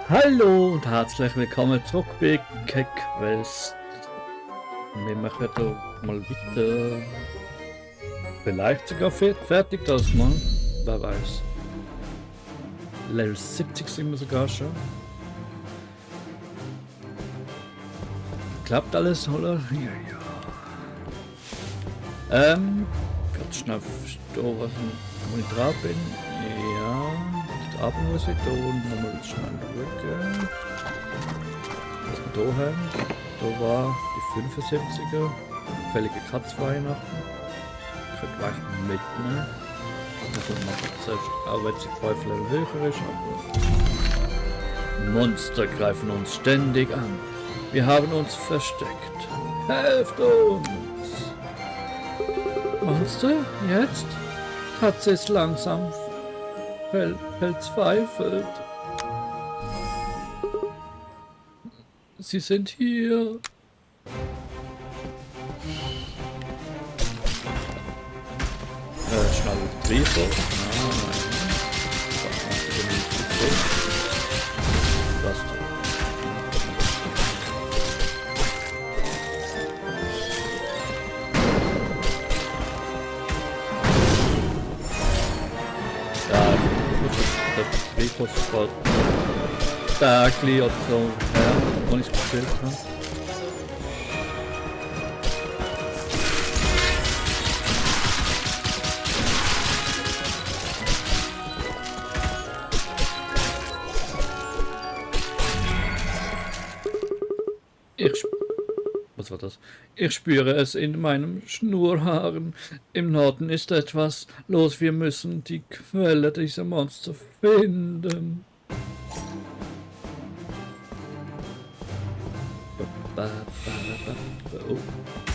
Hallo und herzlich willkommen zurück bei KeckQuest. Wir machen hier mal weiter. Vielleicht sogar fertig das mal. Wer weiß. Level 70 sind wir sogar schon. Klappt alles, oder? Ja. Ganz schnell verstehen, wo ich dran bin. Ja. Ab muss ich da unten nochmal schnell schauen. Was wir da haben. Da war die 75er. Fällige Katzweihnachten. Könnte ich mitnehmen. Also machen selbst, auch wenn sie 5 Level höher ist. Aber Monster greifen uns ständig an. Wir haben uns versteckt. Helft uns! Monster, jetzt? Katze ist langsam. Verzweifelt. Sie sind hier. Schnell Briefe. Vor Tagli oder so, ja, wo ich gespielt habe. Was war das? Ich spüre es in meinen Schnurhaaren. Im Norden ist etwas los. Wir müssen die Quelle dieser Monster finden. Oh,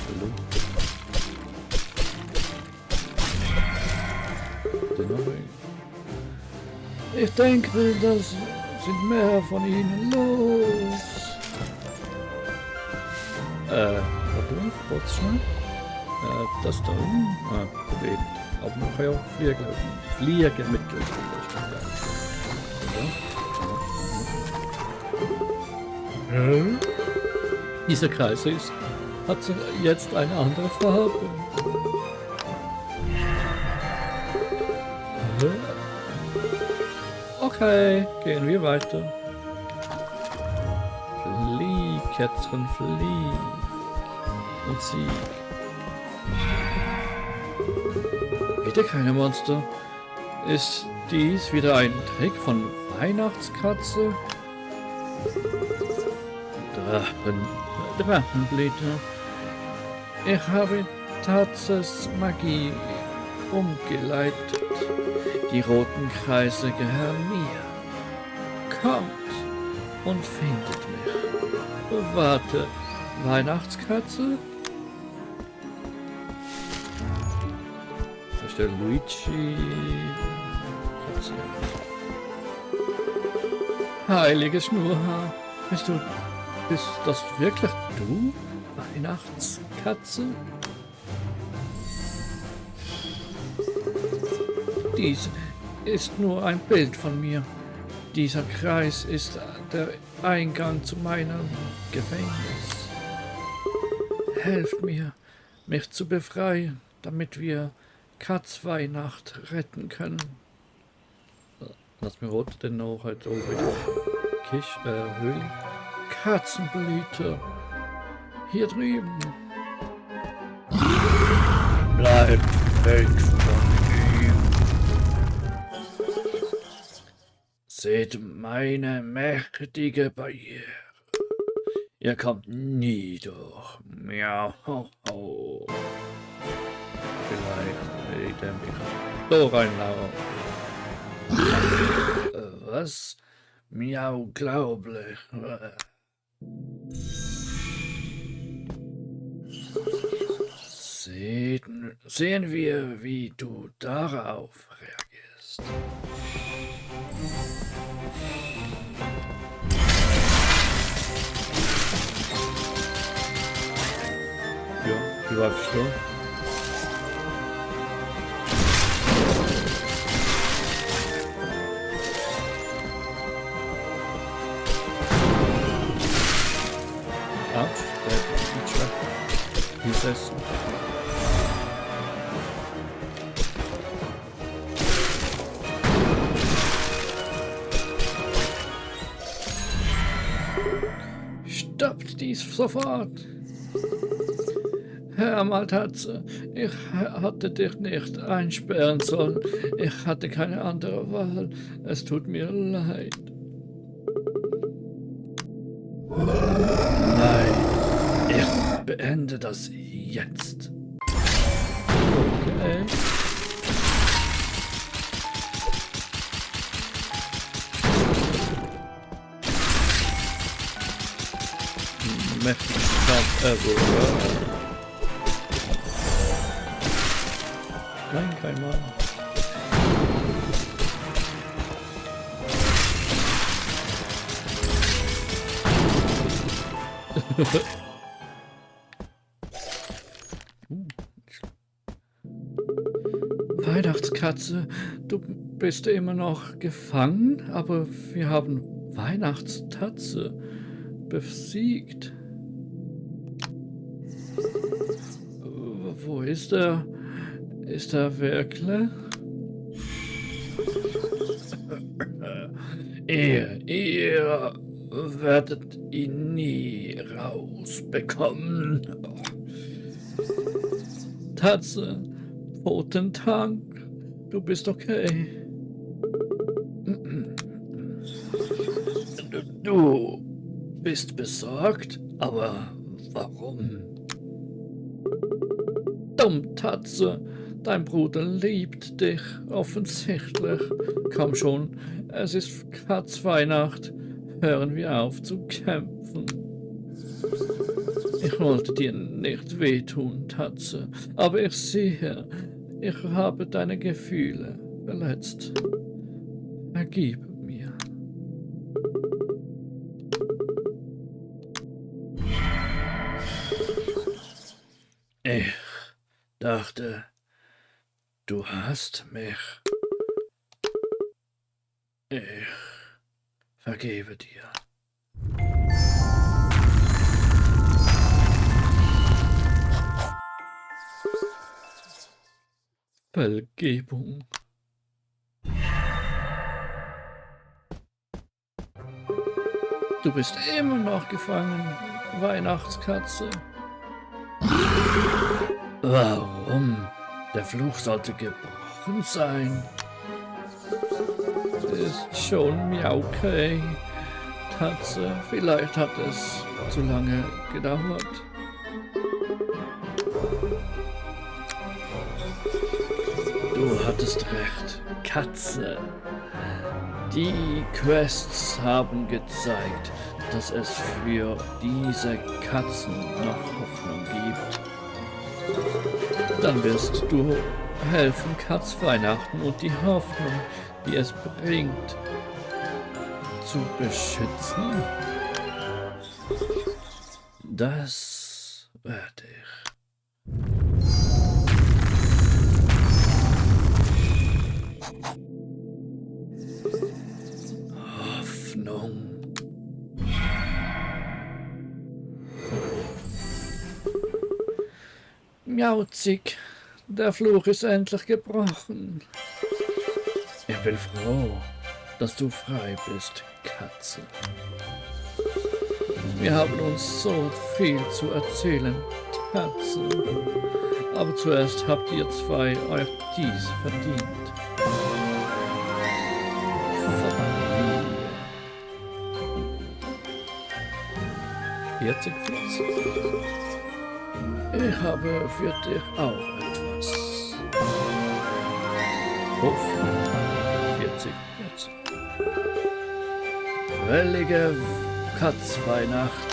hallo. Ich denke, das sind mehr von ihnen los. Warte mal, kurz schnell. Das da oben. Problem. Aber man kann ja auch fliegen mit. Dieser Kreis hat jetzt eine andere Farbe. Okay, gehen wir weiter. Flieg, Kätzchen, flieg. Und Sieg. Wieder keine Monster. Ist dies wieder ein Trick von Weihnachtskatze? Drachenblätter. Ich habe Tatzes Magie umgeleitet. Die roten Kreise gehören mir. Kommt und findet mich. Warte, Weihnachtskatze? Das ist der Luigi. Katze. Heiliges Schnurhaar. Bist das wirklich du, Weihnachtskatze? Dies ist nur ein Bild von mir. Dieser Kreis ist der Eingang zu meinem Gefängnis. Helft mir, mich zu befreien, damit wir Katzweihnacht retten können. Lass mir rot denn noch halt oben Höhle. Katzenblüte. Hier drüben. Bleibt weg von ihm. Seht meine mächtige Barriere. Ihr kommt nie durch. Miau. Ho. Vielleicht der mich so reinlaufen. Was? Miau, glaublich. Sehen wir, wie du darauf reagierst. Ja, die war schon. fressen. Stoppt dies sofort! Herr Maltatze, ich hatte dich nicht einsperren sollen. Ich hatte keine andere Wahl. Es tut mir leid. Nein, ich beende das jetzt. Okay. Mächtigste Kampf ever. Nein, kein Mann. Weihnachtskatze, du bist immer noch gefangen, aber wir haben Weihnachtstatze besiegt. Wo ist er? Ist er wirklich? Ihr werdet ihn nie rausbekommen. Tatze, Potentank, du bist okay. Du bist besorgt, aber warum? Dumm, Tatze, dein Bruder liebt dich offensichtlich. Komm schon, es ist Katzweihnacht. Hören wir auf zu kämpfen. Ich wollte dir nicht wehtun, Tatze, aber ich sehe, ich habe deine Gefühle verletzt. Vergib mir. Ich dachte, du hast mich. Ich vergebe dir. Vergebung. Du bist immer noch gefangen, Weihnachtskatze. Warum? Der Fluch sollte gebrochen sein. Ist schon okay. Tatze, vielleicht hat es zu lange gedauert. Du hattest recht, Katze. Die Quests haben gezeigt, dass es für diese Katzen noch Hoffnung gibt. Dann wirst du helfen, Katzweihnachten und die Hoffnung, die es bringt, zu beschützen. Das werde ich. Hoffnung. Miauzig, der Fluch ist endlich gebrochen. Ich bin froh, dass du frei bist, Katze. Wir haben uns so viel zu erzählen, Katze. Aber zuerst habt ihr zwei euch dies verdient. Familie. 40. Ich habe für dich auch etwas. Hoffnung. 40. Wellige Katzweihnacht.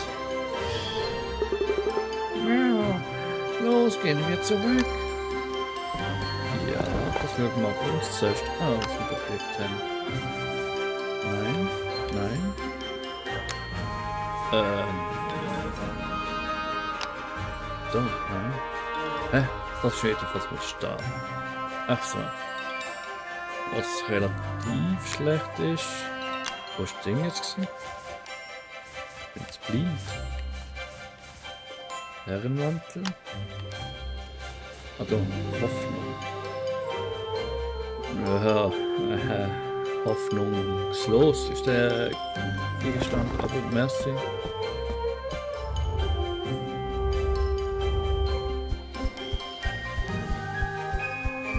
Ja, los, gehen wir zurück. Ja, das wird mal uns zuerst aus überblicken. Nein, nein. So, nein. Hä? Das steht doch was mit Stab. Ach so. Was relativ schlecht ist. Wo ist das Ding jetzt gewesen? Bin jetzt blind. Herrenmantel. Also Hoffnung. Ja, hoffnungslos ist der Gegenstand, aber merci.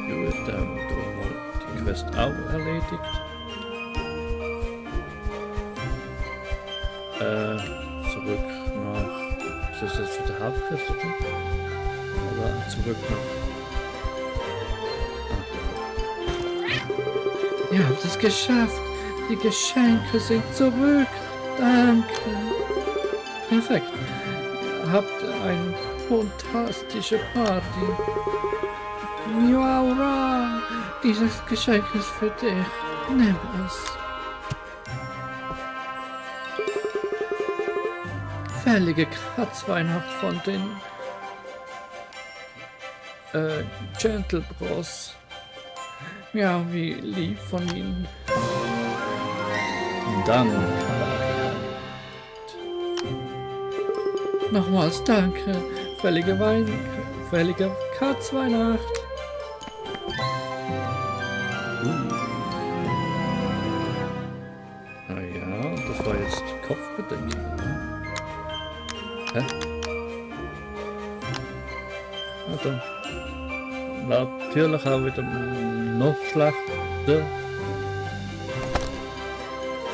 Gut, dann mal die Quest auch erledigt. Zurück nach... Ist das jetzt für die Hauptquest, oder? Oder zurück nach... Ihr habt es geschafft. Die Geschenke sind zurück. Danke. Perfekt. Ihr habt eine fantastische Party. Miaura. Dieses Geschenk ist für dich. Nimm es. Fällige Kratzweihnacht von den Gentle Bros. Ja, wie lieb von Ihnen. Danke. Nochmals danke. Fällige Katzweihnacht. Ah ja, das war jetzt Kopfbedeckung. Hä? Ah, dann. Natürlich auch wieder noch schlechter.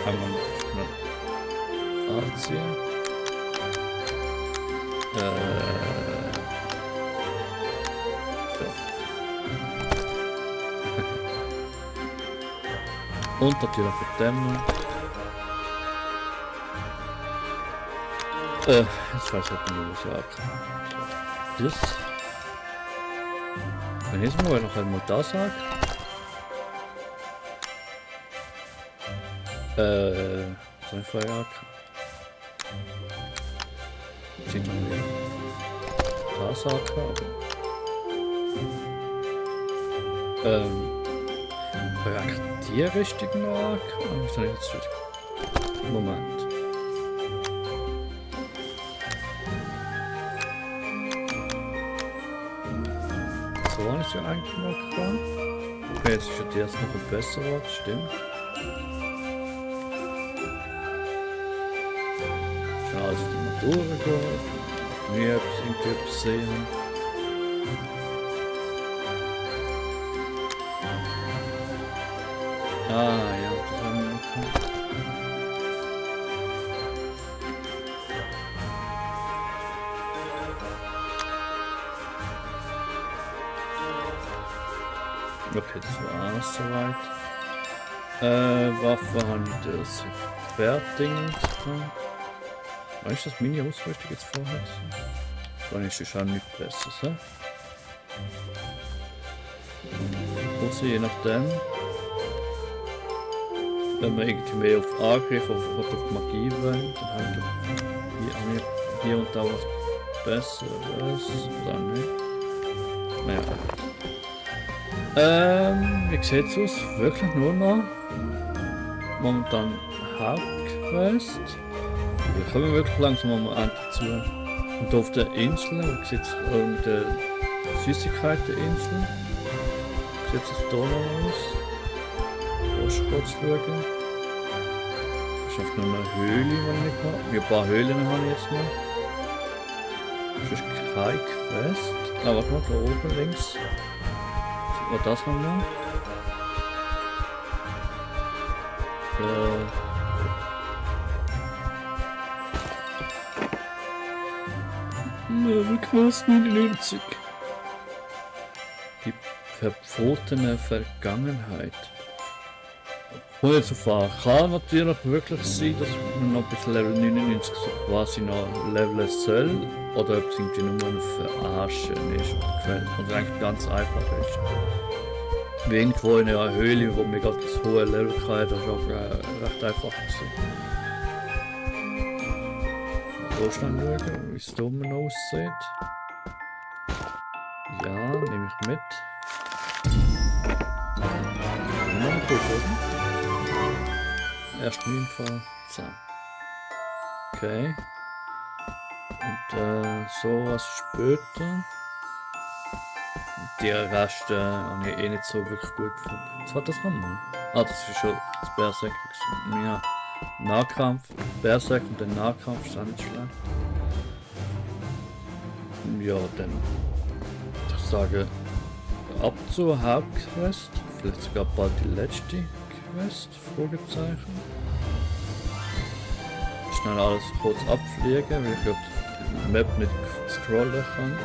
Kann man schnell anziehen. So. Und natürlich verdämmen. Jetzt weiß ich nicht, was ich sagen. Das. Wenn ich jetzt mal noch einmal da sage. Was soll ich vorher? Sieht man wieder. Da sagt er, aber. Die richtigen Arc. Was soll ich jetzt wieder? Moment. So war es ja eigentlich noch dran. Okay, jetzt ist ja die erst noch ein besserer, stimmt. Schon also die Motoren gehört, nie etwas sehen. Ah ja, das haben wir noch gemacht. Okay, das war alles soweit. Waffe habe ich das fertig. Weißt du, dass meine Ausrüstung jetzt vorher ist? Dann ist es schon nicht besser, so? Also je nachdem. Wenn man irgendwie mehr auf Angriff oder auf Magie will, dann haben wir hier und da was Besseres. Oder nicht? Naja. Wie sieht es aus? Wirklich nur noch momentan Hauptquest. Wir kommen wirklich langsam am Ende zu. Und auf der Insel, wie sieht es mit der Süßigkeiten-Insel? Wie sieht es da noch aus? Da ist kurz schauen. Ich habe noch eine Höhle, die ich habe. Wie ein paar Höhlen habe ich jetzt noch. Das ist keine Quest. Ah, warte mal, da oben links. Was war das nochmal? Quest 99. Die verbotene Vergangenheit. Ohne zu fahren. Kann natürlich wirklich sein, dass man noch bis Level 99 so quasi noch leveln soll. Oder ob es irgendwie nur ein Verarschen ist. Oder eigentlich ganz einfach ist. Wie irgendwo in einer Höhle, wo man gerade das hohe Level kann, das ist auch recht einfach gewesen. Wo schnell schauen, wie es da oben aussieht. Ja, nehme ich mit. Ja, gut, oder? Erst 9 von 10. Okay. Und sowas später. Die Reste habe ich eh nicht so wirklich gut gefunden. Was war das nochmal? Ah, das ist schon das Berserk. Ja, Nahkampf, Berserk und der Nahkampf ist auch nicht schlecht. Ja, dann würde ich sagen, ab zur Hauptquest. Vielleicht sogar bald die letzte Quest? Fragezeichen. Schnell alles kurz abfliegen, weil ich glaube, die Map nicht scrollen kann.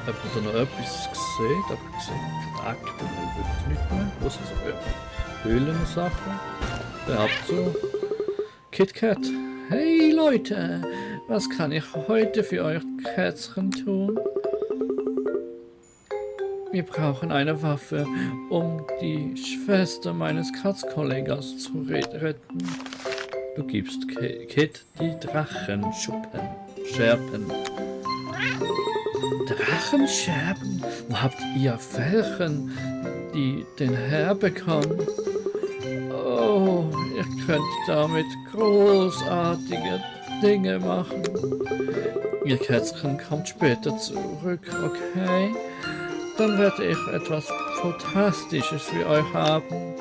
Ob man da noch etwas sieht, aber ich sehe aktuell wirklich nicht mehr. Was ist so? Höhlensachen. Der Abzug. KitKat. Hey Leute, was kann ich heute für euch Kätzchen tun? Wir brauchen eine Waffe, um die Schwester meines Katzkollegas zu retten. Du gibst Kit die Drachenschuppen. Scherpen. Drachenscherben? Wo habt ihr Felchen, die den herbekommen? Oh, ihr könnt damit großartige Dinge machen. Ihr Kätzchen kommt später zurück, okay? Dann werde ich etwas Fantastisches für euch haben.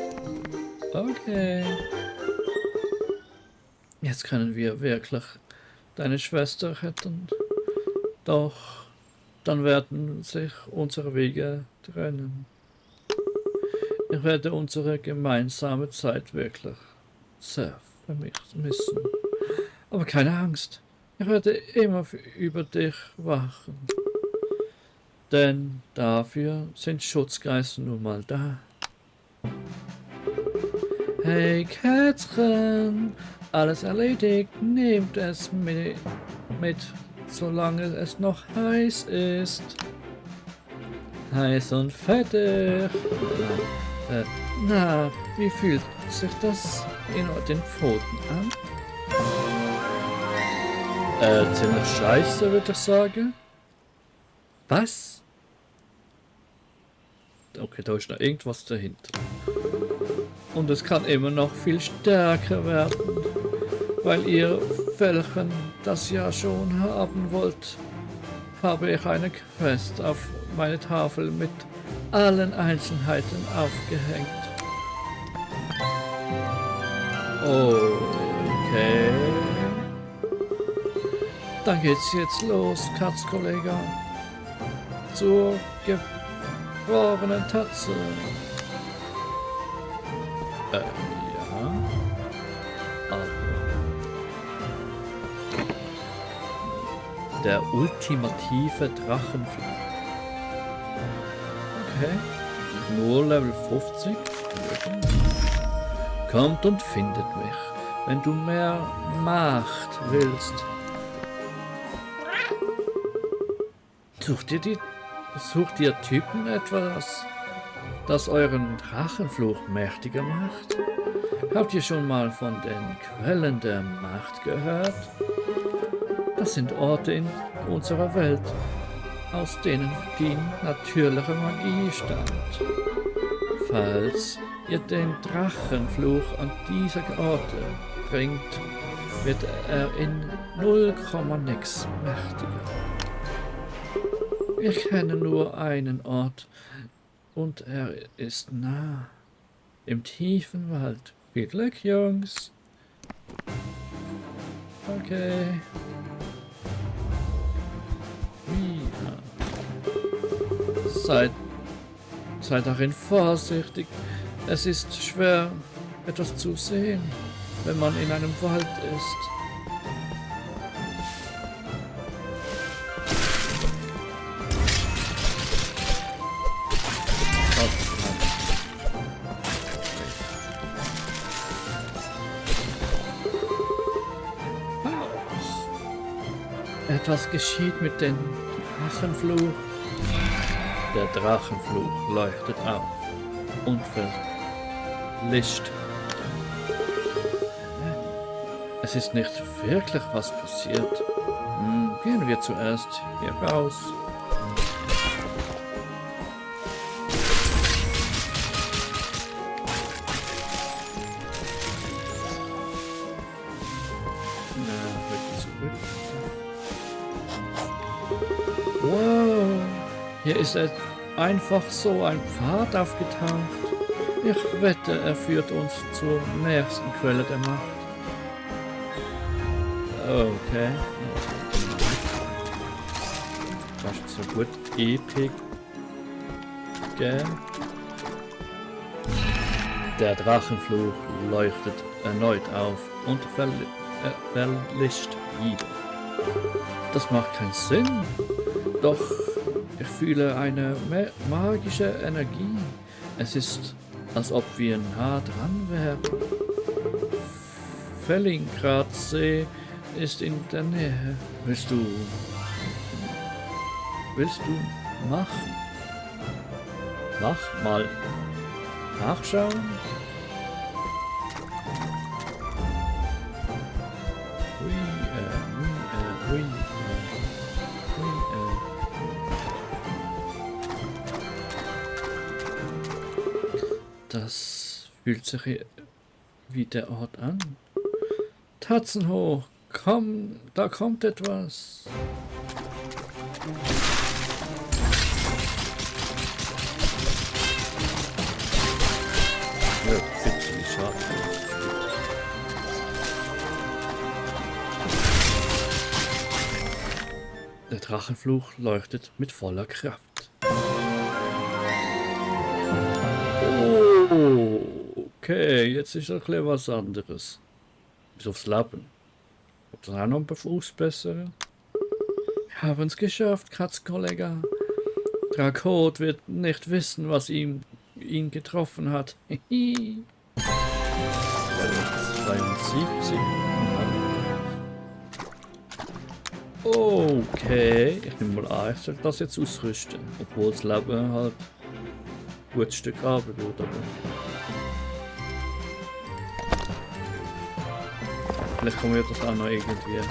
Okay. Jetzt können wir wirklich deine Schwester retten. Doch dann werden sich unsere Wege trennen. Ich werde unsere gemeinsame Zeit wirklich sehr vermissen. Aber keine Angst, ich werde immer über dich wachen. Denn dafür sind Schutzgeister nun mal da. Hey Kätzchen, alles erledigt, nehmt es mit, solange es noch heiß ist. Heiß und fettig. Na, wie fühlt sich das in den Pfoten an? Ziemlich scheiße, würde ich sagen. Was? Okay, da ist noch irgendwas dahinter. Und es kann immer noch viel stärker werden, weil ihr Felchen das ja schon haben wollt, habe ich eine Quest auf meine Tafel mit allen Einzelheiten aufgehängt. Okay. Dann geht's jetzt los, Katzkollege. Zur gefrorenen Tatze. Ja. Aber der ultimative Drachenflug. Okay. Nur Level 50. Kommt und findet mich, wenn du mehr Macht willst. Sucht ihr Typen etwas, das euren Drachenfluch mächtiger macht? Habt ihr schon mal von den Quellen der Macht gehört? Das sind Orte in unserer Welt, aus denen die natürliche Magie stammt. Falls ihr den Drachenfluch an diese Orte bringt, wird er in 0, nix mächtiger. Wir kennen nur einen Ort und er ist nah, im tiefen Wald. Viel Glück, Jungs. Okay. Ja. Seid darin vorsichtig. Es ist schwer, etwas zu sehen, wenn man in einem Wald ist. Etwas geschieht mit dem Drachenfluch. Der Drachenfluch leuchtet auf und verlischt. Es ist nicht wirklich was passiert. Gehen wir zuerst hier raus. Na, zurück. Hier ist einfach so ein Pfad aufgetaucht. Ich wette, er führt uns zur nächsten Quelle der Macht. Okay. Fast so gut. Epic. Der Drachenfluch leuchtet erneut auf und verlischt wieder. Das macht keinen Sinn. Doch ich fühle eine magische Energie. Es ist, als ob wir nah dran wären. Fellingradsee ist in der Nähe. Willst du machen? Mach mal nachschauen. Das fühlt sich wie der Ort an. Tatzen hoch, komm, da kommt etwas. Ja, bitte, wie schade. Der Drachenfluch leuchtet mit voller Kraft. Oh, okay, jetzt ist ein bisschen was anderes. Bis aufs Leben. Ob das auch noch ein Fuß besser? Wir haben es geschafft, Katzenkollege. Drakot wird nicht wissen, was ihn getroffen hat. 72. Okay, ich nehme mal an, ich soll das jetzt ausrüsten. Obwohl das Leben halt ein gutes Stück Arbeit wird. Vielleicht kommen wir das auch noch irgendwie an.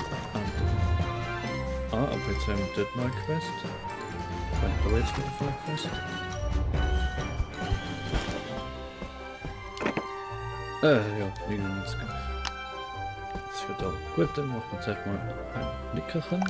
Ah, aber jetzt haben wir dort noch eine Quest. Ich habe jetzt wieder eine Quest. Ja, 99. Das ist ja da. Gut, dann machen wir jetzt erstmal ein Nickerchen.